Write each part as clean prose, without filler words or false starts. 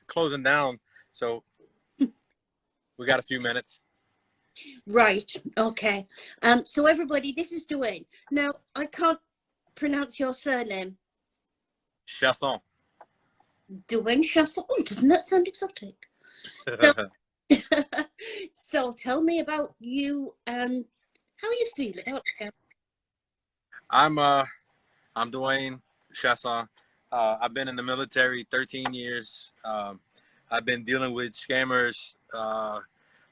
closing down, so we got a few minutes. Right. Okay. So everybody, this is Duane. Now, I can't pronounce your surname. Chasson. Duane Chasson. Oh, doesn't that sound exotic? So, so tell me about you and how you feel about it. I'm Duane Chasson. I've been in the military 13 years. I've been dealing with scammers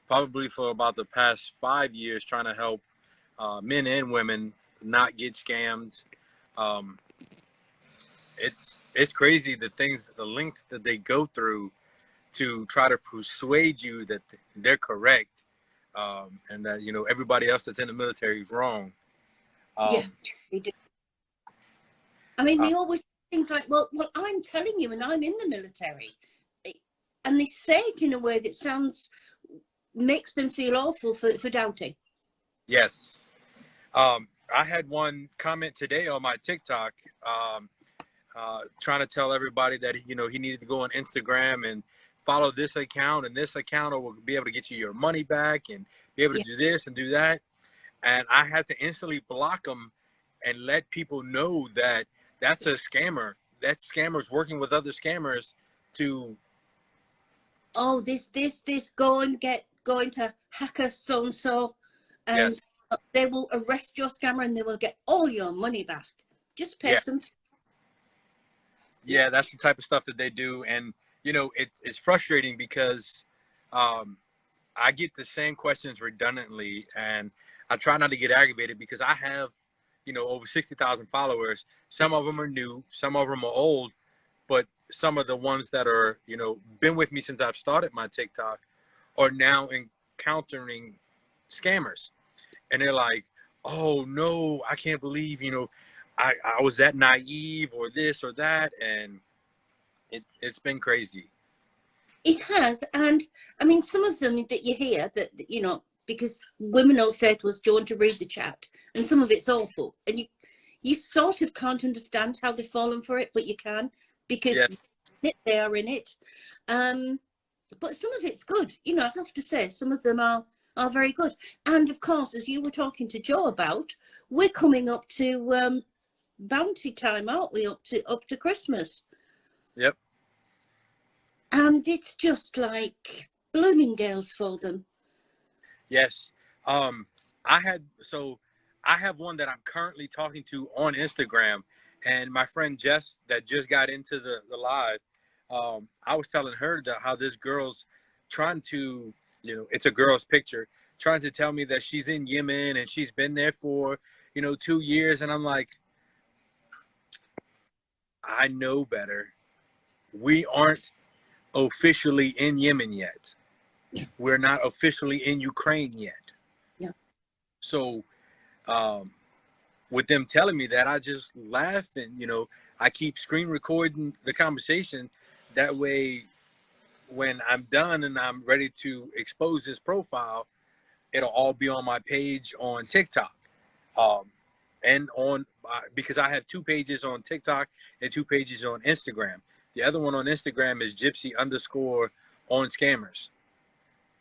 probably for about the past 5 years, trying to help men and women not get scammed. Um, it's crazy the links that they go through to try to persuade you that they're correct, and that everybody else that's in the military is wrong. Yeah, they do. I mean, Uh, they always think like, well, I'm telling you, and I'm in the military, and they say it in a way that makes them feel awful for doubting. yes. I had one comment today on my TikTok, trying to tell everybody that he needed to go on Instagram and follow this account and this account, or we'll be able to get you your money back and be able to Yeah. do this and do that. And I had to instantly block them and let people know that that's a scammer. That scammer's working with other scammers to. Oh, this going to hacker so and so, and Yes. they will arrest your scammer and they will get all your money back. Just pay Yeah. some. Yeah, that's the type of stuff that they do, and it's frustrating because I get the same questions redundantly, and I try not to get aggravated because I have over 60,000 followers. Some of them are new, some of them are old, but some of the ones that are been with me since I've started my TikTok are now encountering scammers, and they're like, oh no, I can't believe I was that naive or this or that, and it's been crazy. It has, and I mean, some of them that you hear that because women will say to us, "Do you want to read the chat?" And some of it's awful, and you sort of can't understand how they've fallen for it, but you can because Yes. they are in it. But some of it's good, I have to say, some of them are very good. And of course, as you were talking to Joe about, we're coming up to bounty time, aren't we? Up to Christmas. Yep. And it's just like Bloomingdale's for them. Yes. I have one that I'm currently talking to on Instagram, and my friend Jess that just got into the live, I was telling her that how this girl's trying to, it's a girl's picture, trying to tell me that she's in Yemen and she's been there for, 2 years. And I'm like, I know better. We aren't officially in Yemen yet. We're not officially in Ukraine yet. Yeah. So, with them telling me that, I just laugh, and I keep screen recording the conversation. That way, when I'm done and I'm ready to expose his profile, it'll all be on my page on TikTok, and on because I have 2 pages on TikTok and 2 pages on Instagram. The other one on Instagram is Gypsy _ on scammers.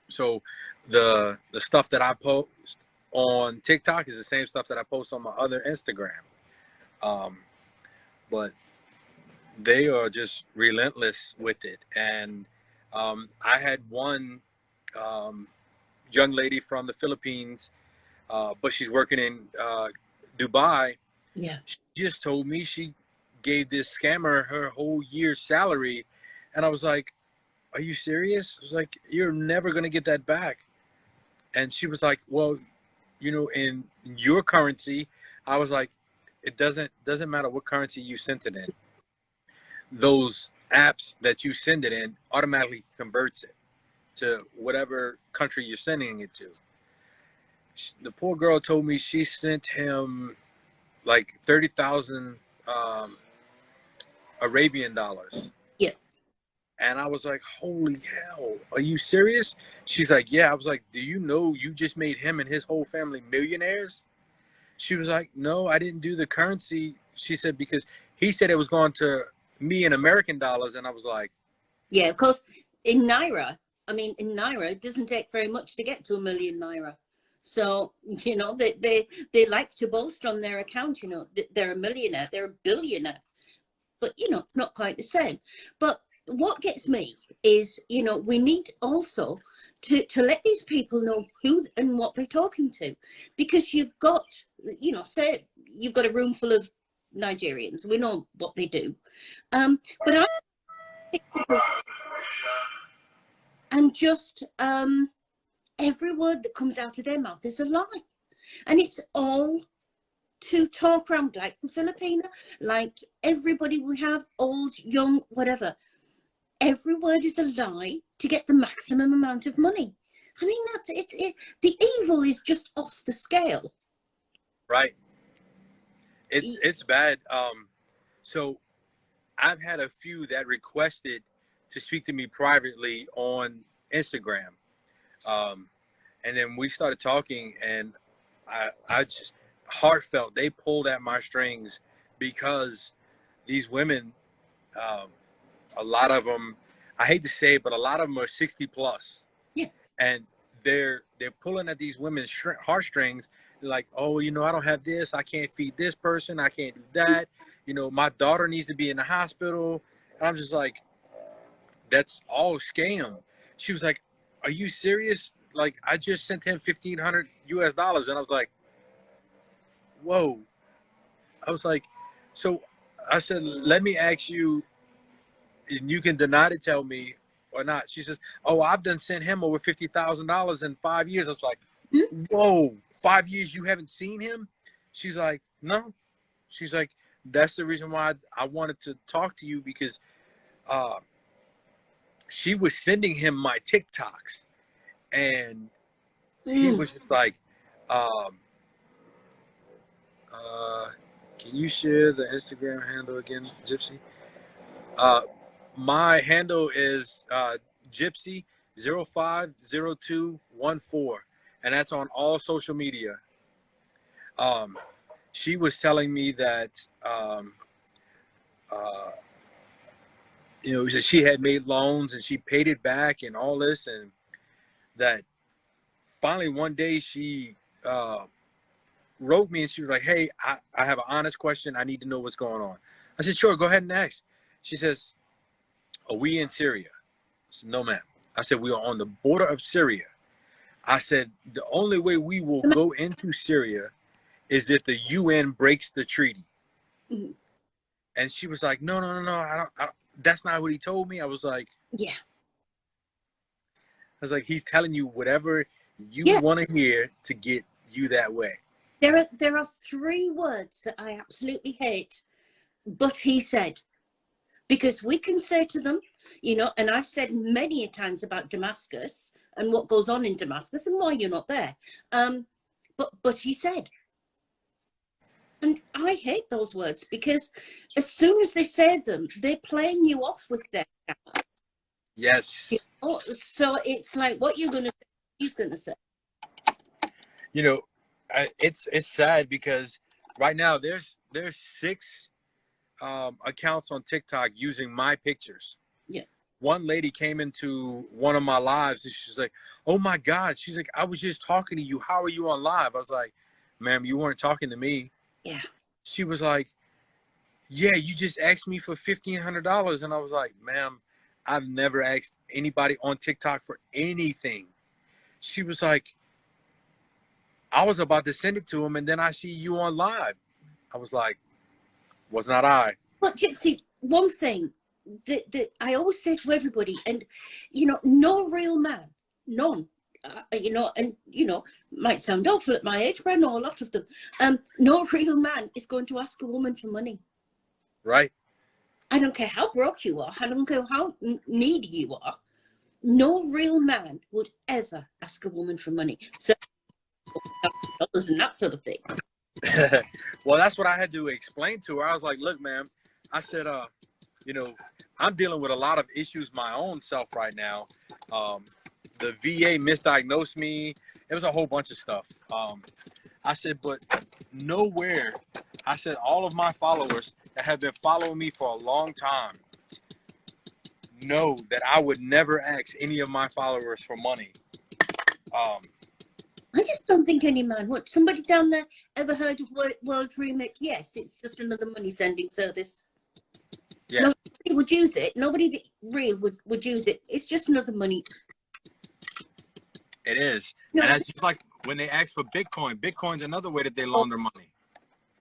So the stuff that I post on TikTok is the same stuff that I post on my other Instagram. But they are just relentless with it. And I had one young lady from the Philippines, but she's working in Dubai. Yeah. She just told me she gave this scammer her whole year's salary. And I was like, are you serious? I was like, you're never going to get that back. And she was like, well, in your currency. I was like, it doesn't matter what currency you sent it in. Those apps that you send it in automatically converts it to whatever country you're sending it to. The poor girl told me she sent him like 30,000 Arabian dollars. Yeah. And I was like, holy hell, are you serious? She's like, yeah. I was like, do you know you just made him and his whole family millionaires? She was like, no, I didn't do the currency. She said, because he said it was going to me in American dollars. And I was like, Yeah, of course, in Naira, in Naira, it doesn't take very much to get to 1 million Naira. So, they like to boast on their account, they're a millionaire, they're a billionaire. But, it's not quite the same. But what gets me is, we need also to let these people know who and what they're talking to. Because you've got, say you've got a room full of Nigerians. We know what they do. But I and just every word that comes out of their mouth is a lie, and it's all to talk around, like the Filipina, like everybody we have, old, young, whatever. Every word is a lie to get the maximum amount of money. That's it. The evil is just off the scale. Right. It's bad. So I've had a few that requested to speak to me privately on Instagram. And then we started talking, and I just heartfelt. They pulled at my strings because these women, a lot of them, I hate to say it, but a lot of them are 60 plus. Yeah. And they're pulling at these women's heartstrings. They're like, oh, I don't have this. I can't feed this person. I can't do that. My daughter needs to be in the hospital. And I'm just like, that's all scam. She was like, are you serious? Like, I just sent him $1,500 US. And I was like, whoa. I was like, so I said, let me ask you, and you can deny to tell me or not. She says, oh, I've done sent him over $50,000 in 5 years. I was like, whoa, 5 years you haven't seen him? She's like, no. She's like, that's the reason why I wanted to talk to you, because she was sending him my TikToks, and he was just like, can you share the Instagram handle again, Gypsy? My handle is Gypsy 050214, and that's on all social media. She was telling me that she had made loans and she paid it back and all this, and that finally one day she wrote me and she was like, hey, I have an honest question. I need to know what's going on. I said, sure, go ahead and ask. She says, are we in Syria? I said, no, ma'am. I said, we are on the border of Syria. I said, the only way we will go into Syria is if the UN breaks the treaty. Mm-hmm. And she was like, no, I don't, that's not what he told me. I was like, yeah. I was like, he's telling you whatever you want to hear to get you that way. There are 3 words that I absolutely hate, but he said, because we can say to them, and I've said many a times about Damascus and what goes on in Damascus and why you're not there. But he said, and I hate those words, because as soon as they say them, they're playing you off with their power. Yes. So it's like, what you're going to say, he's going to say. It's sad because right now there's 6 accounts on TikTok using my pictures. Yeah. One lady came into one of my lives and she's like, oh my God. She's like, I was just talking to you. How are you on live? I was like, ma'am, you weren't talking to me. Yeah. She was like, yeah, you just asked me for $1,500. And I was like, ma'am, I've never asked anybody on TikTok for anything. She was like, I was about to send it to him, and then I see you on live. I was like, was not I. But Gypsy, one thing that I always say to everybody, and no real man, none, might sound awful at my age, but I know a lot of them. No real man is going to ask a woman for money. Right. I don't care how broke you are. I don't care how needy you are. No real man would ever ask a woman for money. So, and that sort of thing. Well, that's what I had to explain to her. I was like, look, ma'am, I said, I'm dealing with a lot of issues my own self right now. The VA misdiagnosed me. It was a whole bunch of stuff. I said, but nowhere, I said, all of my followers that have been following me for a long time, know that I would never ask any of my followers for money. Um, I just don't think any man would. Somebody down there ever heard of World Remit? Yes, it's just another money sending service. yeah, Nobody would use it. Nobody that real would use it. It's just another money. it is. No, And that's just like when they ask for Bitcoin. Bitcoin's another way that they launder money.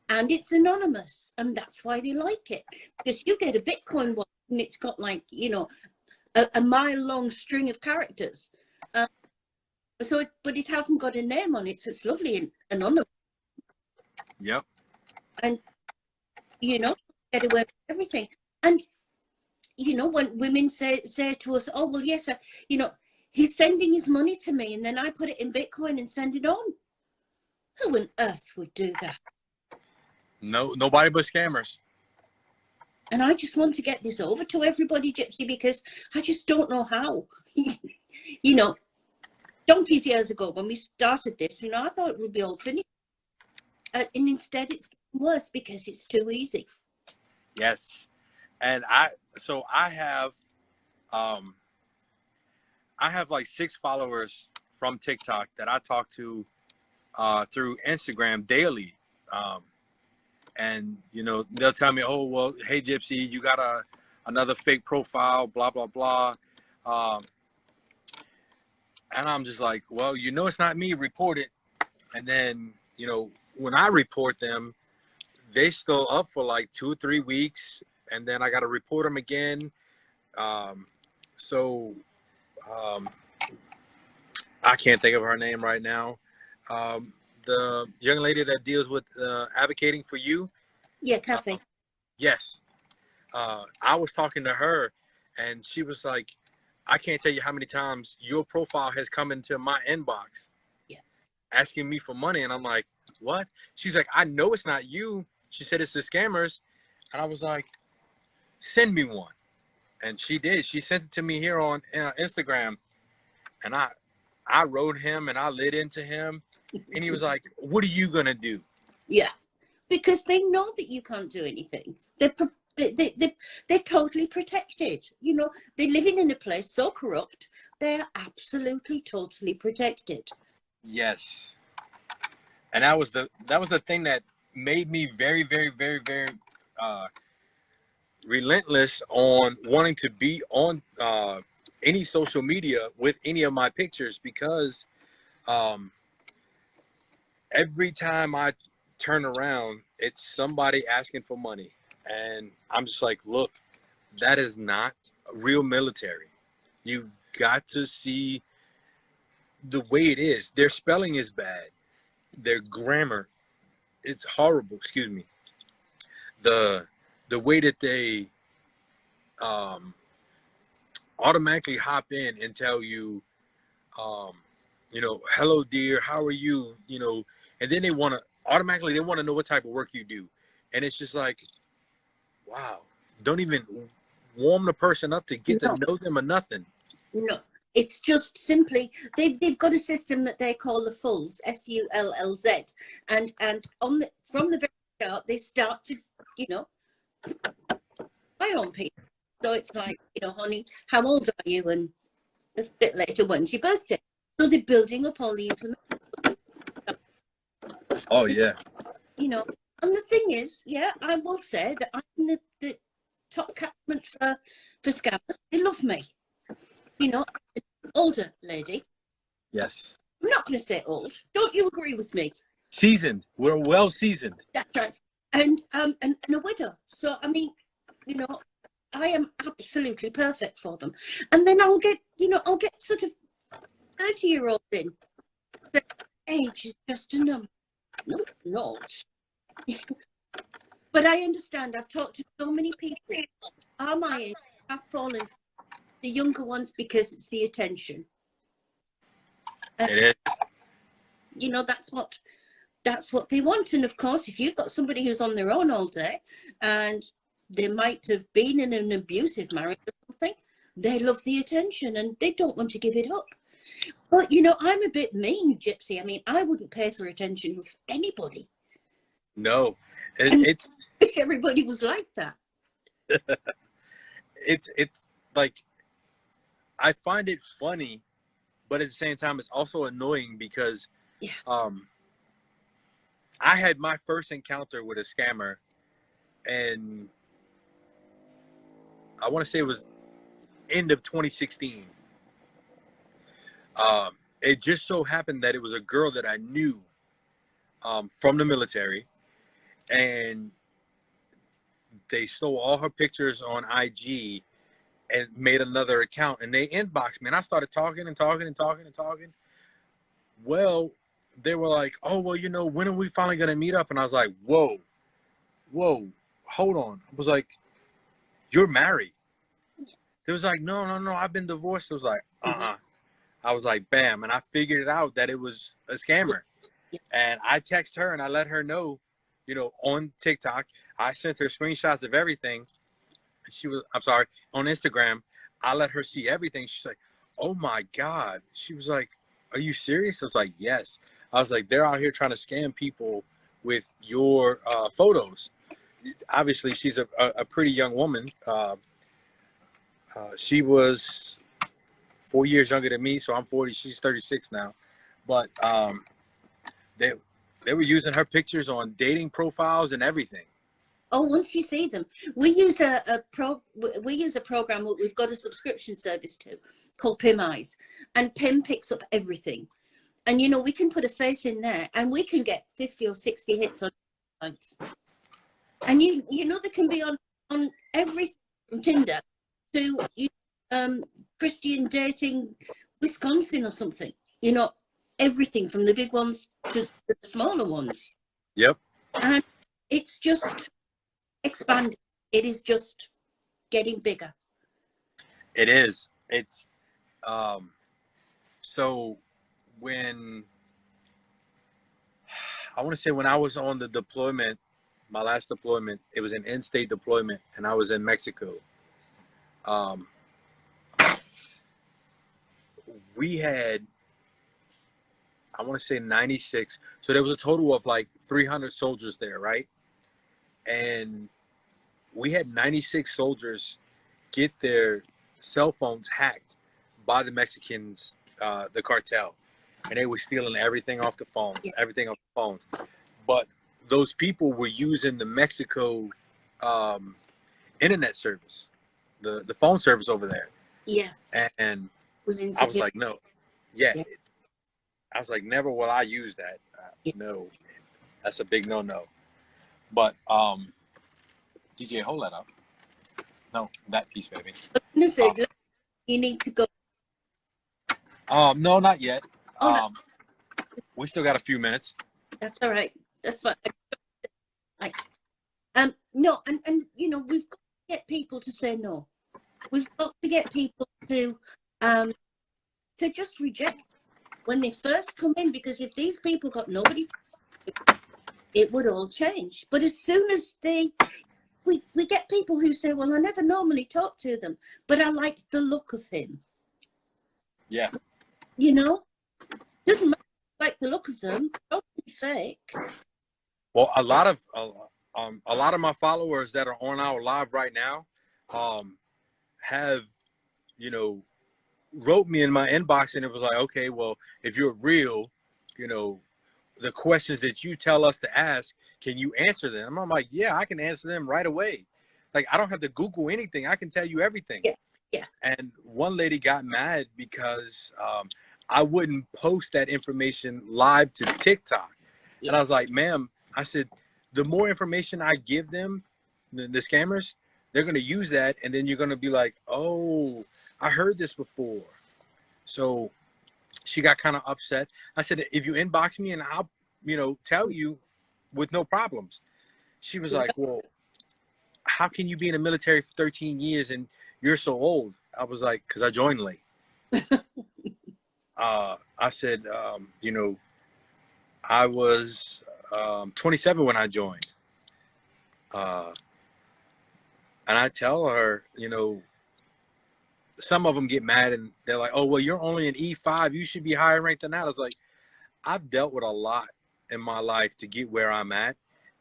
and it's anonymous, and that's why they like it, because you get a Bitcoin one and it's got like, you know, a mile long string of characters. But it hasn't got a name on it, so it's lovely and anonymous. Yep. And you know, get away with everything. And you know, when women say to us, "Oh well, yes, you know, he's sending his money to me, and then I put it in Bitcoin and send it on." Who on earth would do that? No, nobody but scammers. And I just want to get this over to everybody, Gypsy, because I just don't know how. You know, donkeys years ago when we started this, you know, I thought it would be all finished. And instead it's getting worse because it's too easy. Yes. And I have like 6 followers from TikTok that I talk to through Instagram daily. And you know, they'll tell me, "Oh, well, hey Gypsy, you got another fake profile, blah blah blah." And I'm just like, "Well, you know, it's not me. Report it." And then, you know, when I report them, they still up for like 2 or 3 weeks, and then I got to report them again. So I can't think of her name right now. The young lady that deals with advocating for you. Yeah, Kathy. Yes. I was talking to her, and she was like, "I can't tell you how many times your profile has come into my inbox, yeah, asking me for money." And I'm like, "What?" She's like, "I know it's not you." She said, "It's the scammers." And I was like, "Send me one." And she did. She sent it to me here on Instagram. And I wrote him and I lit into him. And he was like, "What are you going to do?" Yeah, because they know that you can't do anything. They're totally protected. You know, they're living in a place so corrupt, they're absolutely, totally protected. Yes. And that was the thing that made me very, very, very, very relentless on wanting to be on any social media with any of my pictures, because every time I turn around, it's somebody asking for money. And I'm just like, look, that is not real military. You've got to see the way it is. Their spelling is bad. Their grammar, it's horrible. Excuse me. The way that they automatically hop in and tell you, you know, "Hello, dear, how are you?" You know, and then they want to know what type of work you do, and it's just like, wow, don't even warm the person up to get to No, know them or nothing. no. It's just simply they've got a system that they call the fulls, FULLZ, and from the very start they start to, you know, play on people. So it's like, you know, honey, how old are you? And a bit later, when's your birthday? So they're building up all the information. Oh yeah. You know, and the thing is, yeah, I will say that I'm the top catchment for scammers. They love me. You know, older lady. Yes. I'm not going to say old. Don't you agree with me? Seasoned. We're well seasoned. That's right. And a widow. So I mean, you know, I am absolutely perfect for them. And then I'll get sort of 30-year-old in. The age is just a number. No, it's not. But I understand. I've talked to so many people are my age, have fallen for the younger ones because it's the attention. It is. You know, that's what they want. And of course, if you've got somebody who's on their own all day and they might have been in an abusive marriage or something, they love the attention and they don't want to give it up. But you know, I'm a bit mean, Gypsy. I mean, I wouldn't pay for attention with anybody. No. And I wish everybody was like that. It's like, I find it funny, but at the same time, it's also annoying because Yeah. I had my first encounter with a scammer, and I want to say it was end of 2016. It just so happened that it was a girl that I knew from the military, and they stole all her pictures on IG and made another account, and they inboxed me, and I started talking and talking and talking and talking. Well, they were like, "Oh, well, you know, when are we finally gonna meet up?" And I was like, "Whoa, whoa, hold on." I was like, "You're married?" They was like, "No, no, no, I've been divorced." I was like, "Uh-uh." I was like, bam, and I figured it out that it was a scammer. And I text her and I let her know, you know, on TikTok. I sent her screenshots of everything. I'm sorry, on Instagram. I let her see everything. She's like, "Oh my God." She was like, "Are you serious?" I was like, "Yes." I was like, "They're out here trying to scam people with your photos." Obviously, she's a pretty young woman. She was 4 years younger than me, so I'm 40. She's 36 now. But they they were using her pictures on dating profiles and everything. Oh, once you see them, we use a program that we've got a subscription service to called Pim Eyes, and Pim picks up everything. And you know, we can put a face in there, and we can get 50 or 60 hits on sites. And you know, they can be on everything from Tinder to Christian dating Wisconsin or something. You know, everything from the big ones to the smaller ones. Yep. And it's just expanding. It is just getting bigger. It is. It's so when I want to say when I was on the deployment, my last deployment, it was an in-state deployment, and I was in Mexico. Um, we had, I want to say 96. So there was a total of like 300 soldiers there, right? And we had 96 soldiers get their cell phones hacked by the Mexicans, the cartel, and they were stealing everything off the phones, everything off the phones. But those people were using the Mexico internet service, the phone service over there. Yeah. And Was I was insecure. like, no, yeah. Yeah. I was like, never will I use that. Yeah. No, that's a big no. But DJ, hold that up. No, that piece, baby. Listen, you need to go. No, not yet. Oh, no, We still got a few minutes. that's all right. That's fine. Right. No, and you know, we've got to get people to say no. We've got to get people to just reject when they first come in, because if these people got nobody, it would all change. But as soon as we get people who say, well, I never normally talk to them, but I like the look of him. Yeah. You know, doesn't matter like the look of them. Don't be fake. Well, a lot of my followers that are on our live right now, have, you know, wrote me in my inbox, and it was like, okay, well, if you're real, you know, the questions that you tell us to ask, can you answer them? I'm like, yeah, I can answer them right away. Like, I don't have to Google anything. I can tell you everything. Yeah. Yeah. And one lady got mad because I wouldn't post that information live to TikTok. Yeah. And I was like, ma'am, I said, the more information I give them, the scammers, they're going to use that. And then you're going to be like, oh, I heard this before. So she got kind of upset. I said, if you inbox me and I'll, you know, tell you with no problems. She was like, well, how can you be in the military for 13 years and you're so old? I was like, because I joined late. I said, you know, I was 27 when I joined. And I tell her, you know, some of them get mad and they're like, oh, well, you're only an E5. You should be higher ranked than that. I was like, I've dealt with a lot in my life to get where I'm at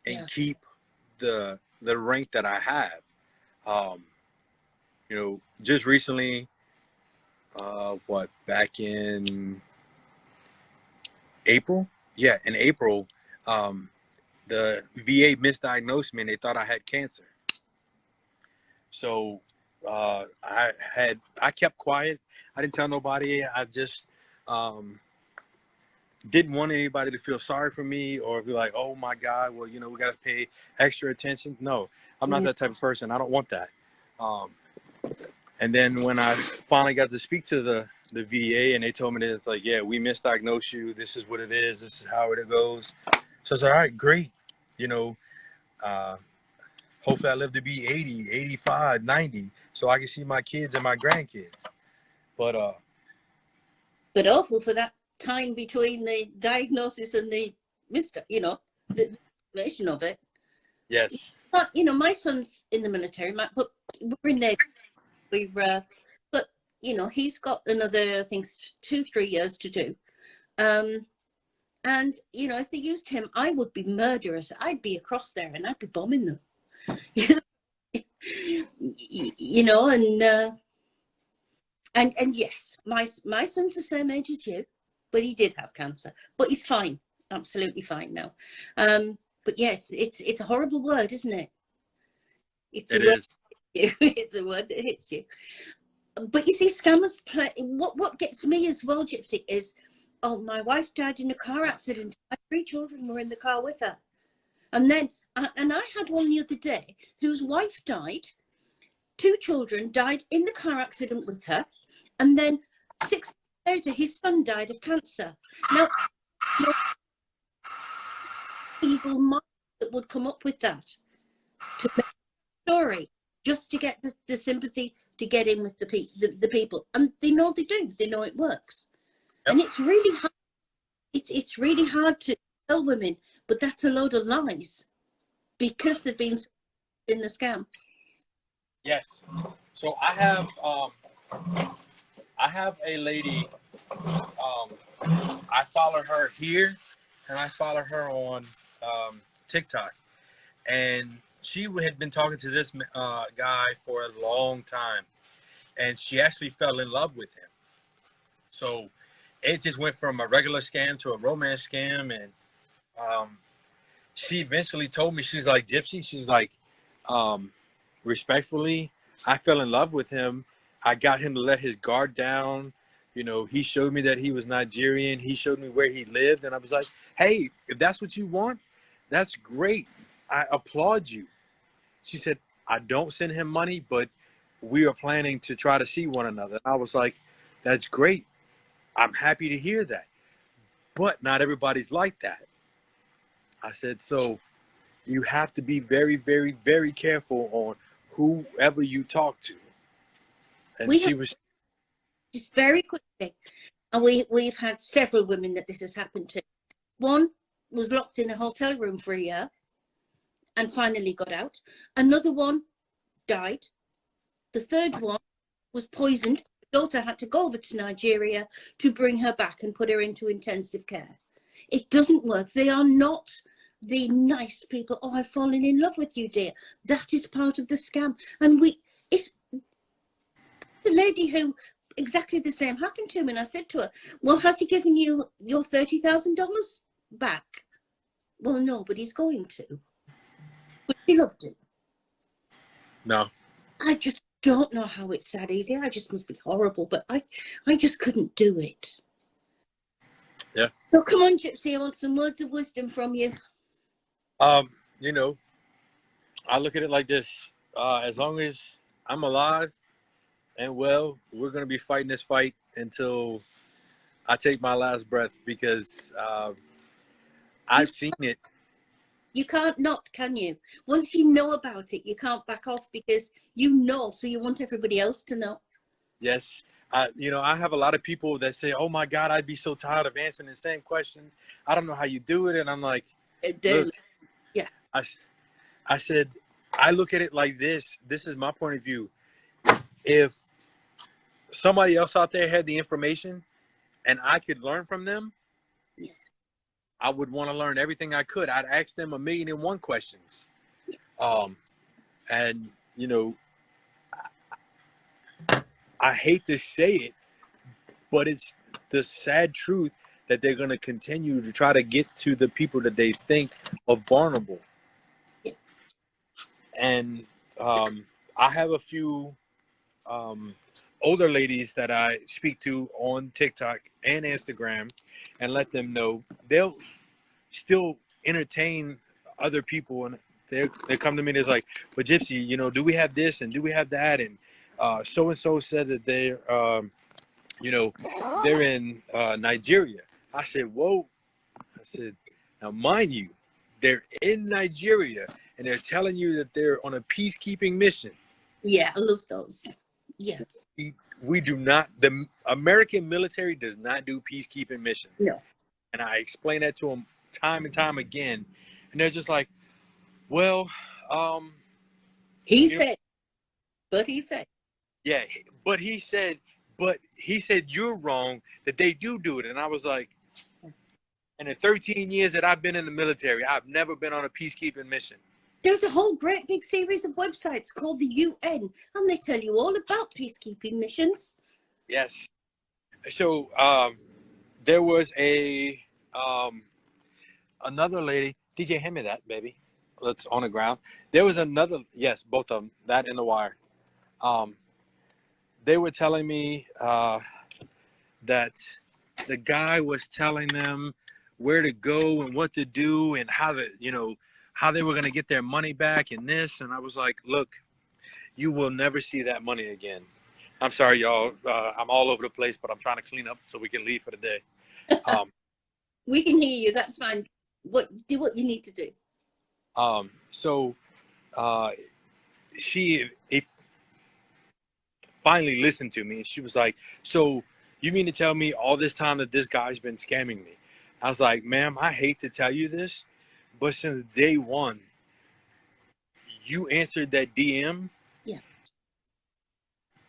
and keep the rank that I have. just recently, back in April? Yeah, in April, um, the VA misdiagnosed me and they thought I had cancer. So I kept quiet. I didn't tell nobody. I just um, didn't want anybody to feel sorry for me or be like, oh my God, well, we got to pay extra attention. No, I'm not Yeah. that type of person. I don't want that. Um, and then when I finally got to speak to the VA and they told me that it's like, yeah, we misdiagnosed you. This is what it is. This is how it goes. So I was like, all right, great. You know, uh, hopefully I live to be 80, 85, 90, so I can see my kids and my grandkids. But But awful for that time between the diagnosis and the the explanation of it. yes, But my son's in the military, but we're in there. But he's got another, I think, 2-3 years to do. And if they used him, I would be murderous. I'd be across there and I'd be bombing them. And yes, my son's the same age as you, but he did have cancer, but he's fine, absolutely fine now. But yeah, it's a horrible word, isn't it? It's a it word. is. It's a word that hits you. But you see, scammers play. What gets me as well, Gypsy, is, oh, my wife died in a car accident. My 3 children were in the car with her, and then and I had one the other day whose wife died. 2 children died in the car accident with her, and then 6 months later, his son died of cancer. Now, no evil mind that would come up with that to make a story just to get the sympathy, to get in with the people, and they know they do. They know it works, Yep. and it's really hard. It's really hard to tell women, but that's a load of lies because they've been in the scam. Yes. So I have a lady. I follow her here, and I follow her on TikTok, and she had been talking to this guy for a long time, and she actually fell in love with him. So it just went from a regular scam to a romance scam, and um, she eventually told me, she's like, Gypsy, she's like, um, respectfully, I fell in love with him. I got him to let his guard down. He showed me that he was Nigerian. He showed me where he lived, and I was like, hey, if that's what you want, that's great. I applaud you. She said, I don't send him money, but we are planning to try to see one another. I was like, that's great. I'm happy to hear that. But not everybody's like that. I said, so you have to be very, very, very careful on whoever you talk to. And We have, she was, just very quickly, and we've had several women that this has happened to. One was locked in a hotel room for a year and finally got out. Another one died. The third one was poisoned. The daughter had to go over to Nigeria to bring her back and put her into intensive care. It doesn't work. They are not the nice people. Oh, I've fallen in love with you, dear. That is part of the scam. And if the lady who exactly the same happened to me, and I said to her, well, has he given you your $30,000 back? Well, no, but he's going to. But she loved him. no, I just don't know how it's that easy. I just must be horrible, but I just couldn't do it. yeah. So come on, Gypsy, I want some words of wisdom from you. Um, you know, I look at it like this. As long as I'm alive and well, we're going to be fighting this fight until I take my last breath because You I've seen it. you can't not, can you? Once you know about it, you can't back off because you know, so you want everybody else to know. Yes. I have a lot of people that say, oh my God, I'd be so tired of answering the same questions. I don't know how you do it. And I'm like, look, Yeah. I said, I look at it like this. This is my point of view. If somebody else out there had the information and I could learn from them, Yeah. I would want to learn everything I could. I'd ask them 1,000,001 questions. Um, and, I hate to say it, but it's the sad truth that they're going to continue to try to get to the people that they think are vulnerable. And I have a few older ladies that I speak to on TikTok and Instagram and let them know they'll still entertain other people, and they come to me and it's like, but Gypsy, you know, do we have this and do we have that, and so and so said that they're you know, they're in Nigeria. I said, whoa. I said, now mind you, they're in Nigeria and they're telling you that they're on a peacekeeping mission. Yeah, I love those. Yeah. We do not, the American military does not do peacekeeping missions. No. And I explain that to them time and time again. And they're just like, well, he said, but he said. Yeah, but he said you're wrong that they do it. And I was like, in the 13 years that I've been in the military, I've never been on a peacekeeping mission. There's a whole great big series of websites called the UN, and they tell you all about peacekeeping missions. Yes. So there was another lady. DJ, hand me that, baby. Let's on the ground. There was another. Yes, both of them. That and the wire. They were telling me that the guy was telling them where to go and what to do and how they were going to get their money back and this. And I was like, look, you will never see that money again. I'm sorry, y'all. I'm all over the place, but I'm trying to clean up so we can leave for the day. We can hear you. That's fine. Do what you need to do. So she finally listened to me, and she was like, so you mean to tell me all this time that this guy's been scamming me? I was like, ma'am, I hate to tell you this, but since day one, you answered that DM. Yeah.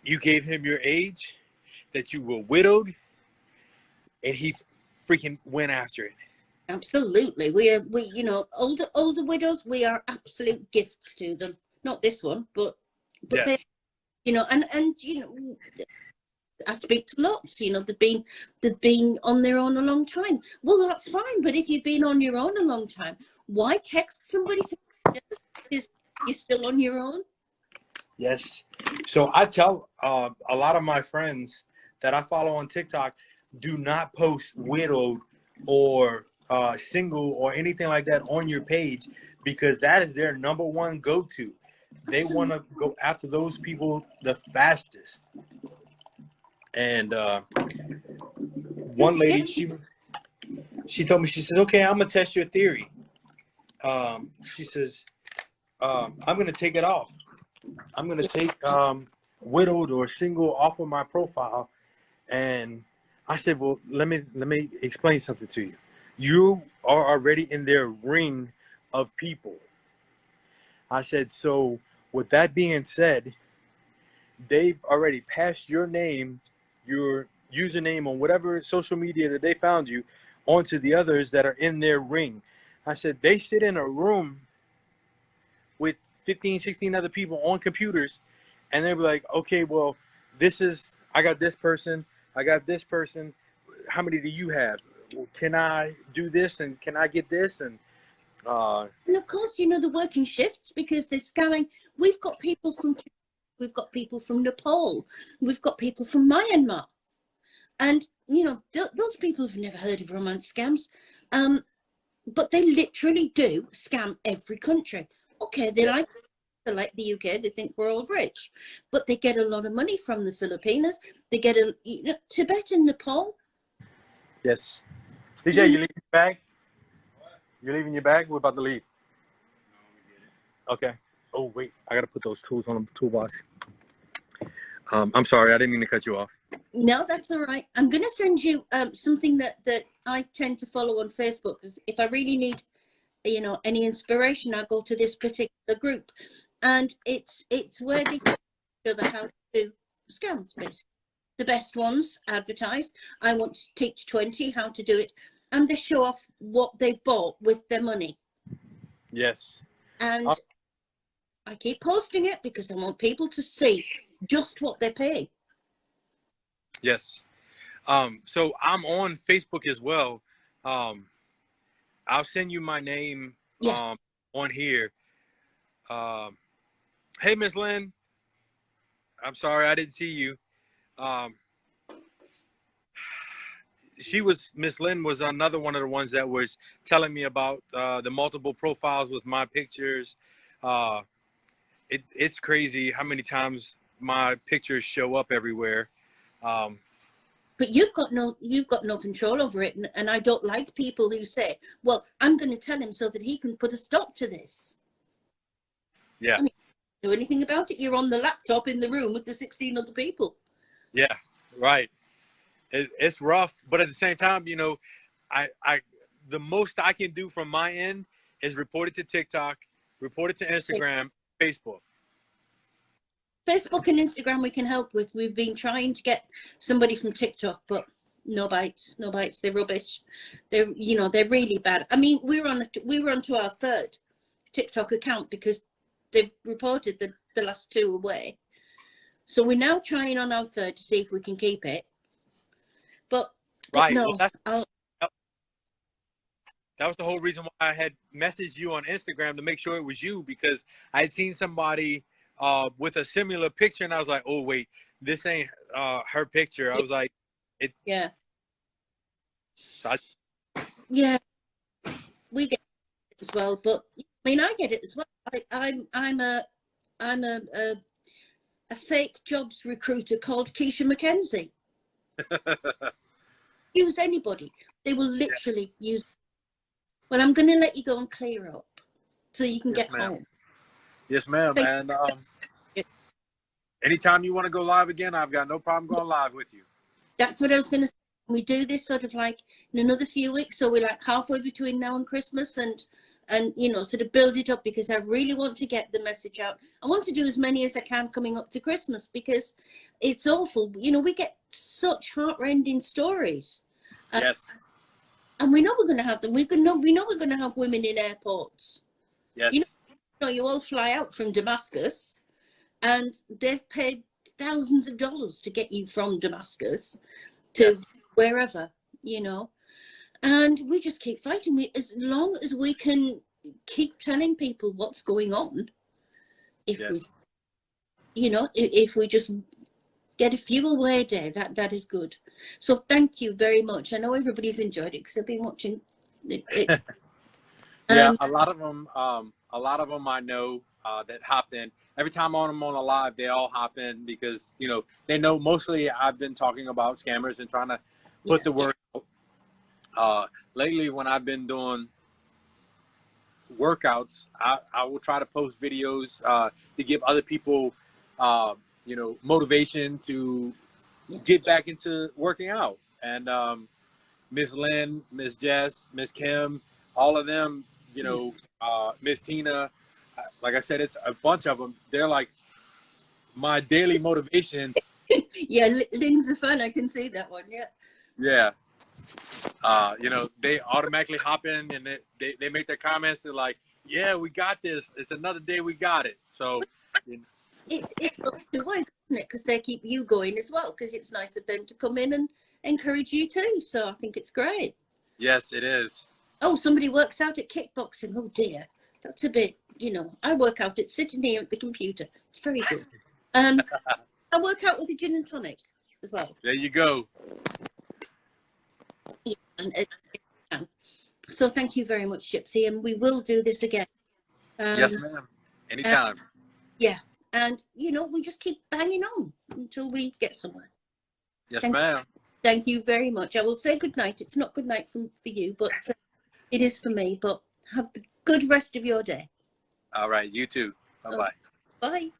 You gave him your age, that you were widowed, and he freaking went after it. Absolutely. We older widows, we are absolute gifts to them. Not this one, but yes. They, and I speak to lots, they've been on their own a long time. Well, that's fine, but if you've been on your own a long time, why text somebody because you're still on your own? Yes. So I tell a lot of my friends that I follow on TikTok, do not post widowed or single or anything like that on your page, because that is their number one go-to. They want to go after those people the fastest. And one lady, she told me, she says, okay, I'm going to test your theory. She says, I'm going to take it off. I'm going to take widowed or single off of my profile. And I said, well, let me explain something to you. You are already in their ring of people. I said, so with that being said, they've already passed your name, your username on whatever social media that they found you, onto the others that are in their ring. I said, they sit in a room with 15, 16 other people on computers, and they'll be like, okay, well, I got this person, I got this person. How many do you have? Can I do this, and can I get this? And of course, the working shifts, because they're scamming. We've got people from Nepal, we've got people from Myanmar, and those people have never heard of romance scams, but they literally do scam every country. Okay, they like the UK, they think we're all rich, but they get a lot of money from the Filipinos. They get Tibet and Nepal. Yes. DJ, you leaving your bag? You leaving your bag? We're about to leave. Okay. Oh, wait. I got to put those tools on the toolbox. I'm sorry. I didn't mean to cut you off. No, that's all right. I'm going to send you something that I tend to follow on Facebook. If I really need, any inspiration, I go to this particular group. And it's where they show how to do scams, basically. The best ones advertise. I want to teach 20 how to do it. And they show off what they've bought with their money. Yes. And I keep posting it because I want people to see just what they're paying. Yes. So I'm on Facebook as well. Um, I'll send you my name Yeah. on here. Um, hey, Miss Lynn. I'm sorry I didn't see you. Um, Miss Lynn was another one of the ones that was telling me about the multiple profiles with my pictures. Uh, it's crazy how many times my pictures show up everywhere. Um, But you've got no control over it, and I don't like people who say, "Well, I'm going to tell him so that he can put a stop to this." yeah, I mean, do anything about it? You're on the laptop in the room with the 16 other people. yeah, right. It's rough, but at the same time, I the most I can do from my end is report it to TikTok, report it to Instagram, Facebook. Facebook and Instagram we can help with. We've been trying to get somebody from TikTok, but no bites, no bites. They're rubbish. They're really bad. I mean, we were onto our third TikTok account because they've reported the last two away. So we're now trying on our third to see if we can keep it. But Right. no, Well, that was the whole reason why I had messaged you on Instagram to make sure it was you, because I had seen somebody with a similar picture, and I was like, oh wait, this ain't her picture. I was like, yeah, so yeah, we get it as well. But I mean, I get it as well. I'm a fake jobs recruiter called Keisha McKenzie. Use anybody. They will literally use. Well, I'm going to let you go and clear up so you can get home. Yes, ma'am. And anytime you want to go live again, I've got no problem going live with you. That's what I was going to say. We do this sort of like in another few weeks, so we're like halfway between now and Christmas, and sort of build it up, because I really want to get the message out. I want to do as many as I can coming up to Christmas, because it's awful. We get such heartrending stories. Yes. And we know we're going to have them. We know we're going to have women in airports. Yes. You all fly out from Damascus, and they've paid thousands of dollars to get you from Damascus to wherever, and we just keep fighting. As long as we can keep telling people what's going on, if we just get a few away a day, that is good. So thank you very much. I know everybody's enjoyed it because I've been watching it. Yeah, a lot of them I know that hopped in. Every time I'm on a live, they all hop in because, they know mostly I've been talking about scammers and trying to put the word out. Lately, when I've been doing workouts, I will try to post videos to give other people, motivation to get back into working out. And Miss Lynn, Miss Jess, Miss Kim, all of them, Miss Tina, like I said, it's a bunch of them. They're like my daily motivation. Yeah, Lynn's a fun. I can see that one. Yeah. Yeah. They automatically hop in and they make their comments. They're like, yeah, we got this. It's another day. We got it. So it's two ways, isn't it? Because they keep you going as well, because it's nice of them to come in and encourage you too. So I think it's great. Yes, it is. Oh, somebody works out at kickboxing. Oh dear, that's a bit. I work out at sitting here at the computer. It's very good. I work out with a gin and tonic as well. There you go. Yeah, so thank you very much, Gypsy, and we will do this again. Yes, ma'am. Anytime. Yeah, and we just keep banging on until we get somewhere. Yes, ma'am. Thank you very much. I will say good night. It's not good night for you, but it is for me. But have the good rest of your day. All right, you too. Bye-bye. Bye.